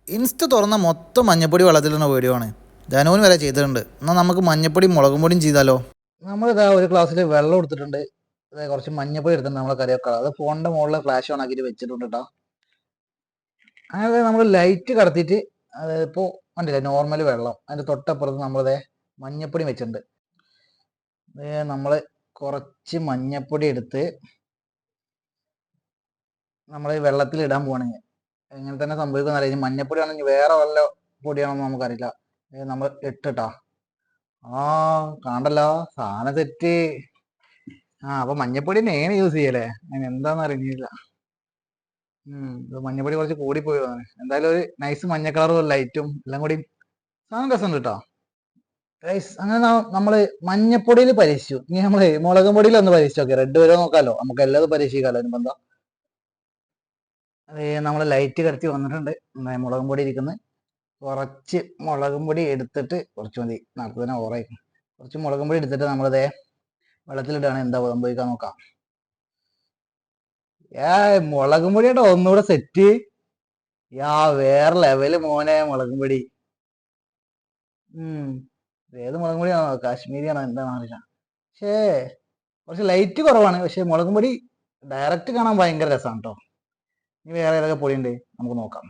Insta തുറന്ന മൊത്തം മഞ്ഞപ്പൊടി വെള്ളത്തിലിടുന്ന വീഡിയോ ആണ്. ധനുവിന് വരെ ചെയ്തിട്ടുണ്ട്. എന്നാൽ നമുക്ക് മഞ്ഞപ്പൊടി മുളകും പൊടിയും ചെയ്താലോ? നമ്മളിതാ ഒരു ഗ്ലാസ്സിൽ വെള്ളം എടുത്തിട്ടുണ്ട്. കുറച്ച് മഞ്ഞപ്പൊടി എടുത്തിട്ടുണ്ട്. നമ്മളെ കറിയൊക്കെ അത് ഫോണിന്റെ മുകളിൽ ഫ്ലാഷ് ഓൺ ആക്കിയിട്ട് വെച്ചിട്ടുണ്ട് കേട്ടോ. അങ്ങനെ നമ്മൾ ലൈറ്റ് കടത്തിയിട്ട് ഇപ്പോൾ കണ്ടില്ലേ നോർമൽ വെള്ളം അതിൻ്റെ തൊട്ടപ്പുറത്ത് നമ്മളതേ മഞ്ഞപ്പൊടി വെച്ചിട്ടുണ്ട്. നമ്മൾ കുറച്ച് മഞ്ഞപ്പൊടി എടുത്ത് നമ്മൾ വെള്ളത്തിൽ ഇടാൻ പോവാണെങ്കിൽ എങ്ങനെ തന്നെ സംഭവിക്കുന്ന അറിയാം. മഞ്ഞപ്പൊടി ആണെങ്കിൽ വേറെ വല്ല പൊടിയാണെന്ന് നമുക്കറിയില്ല. നമ്മൾ ഇട്ടിട്ടാ കാണ്ടല്ലോ സാധനം തെറ്റ്. അപ്പൊ മഞ്ഞപ്പൊടി തന്നെയാണ് യൂസ് ചെയ്യലേ. അങ്ങനെ എന്താന്ന് അറിയില്ല. മഞ്ഞപ്പൊടി കുറച്ച് കൂടിപ്പോയതാണ്. എന്തായാലും ഒരു നൈസ് മഞ്ഞ കളറും ലൈറ്റും എല്ലാം കൂടി സാധനം രസമുണ്ട് കേട്ടോ. അങ്ങനെ നമ്മള് മഞ്ഞപ്പൊടിയിൽ പരീക്ഷിച്ചു. ഇനി നമ്മള് മുളകും പൊടിയിൽ ഒന്ന് പരീക്ഷിച്ചു നോക്കിയാൽ റെഡ് വരെ നോക്കാലോ. നമുക്ക് എല്ലാതും പരീക്ഷിക്കാലോ. ഇനിയിപ്പോ എന്താ നമ്മൾ ലൈറ്റ് കടത്തി വന്നിട്ടുണ്ട്. മുളകും പൊടി ഇരിക്കുന്നത് കുറച്ച് മുളകും പൊടി എടുത്തിട്ട് കുറച്ച് മതി. നാൽപ്പതിനെ ഓറായിരിക്കും. കുറച്ച് മുളകും പൊടി എടുത്തിട്ട് നമ്മളിതേ വെള്ളത്തിലിട്ടാണ് എന്താ സംഭവിക്കാൻ നോക്കാം. മുളകും പൊടിയാട്ടോ ഒന്നുകൂടെ സെറ്റ്. വേറെ ലെവല് മോനെ മുളകും പൊടി. ഏത് മുളകും പൊടിയാണോ? കാശ്മീരിയാണോ എന്താണോ അറിയില്ല. പക്ഷേ കുറച്ച് ലൈറ്റ് കുറവാണ്. പക്ഷെ മുളകും പൊടി ഡയറക്റ്റ് കാണാൻ ഭയങ്കര രസമാണ് കേട്ടോ. ഇനി വേറെ ഏതൊക്കെ പൊടിയുണ്ട് നമുക്ക് നോക്കാം.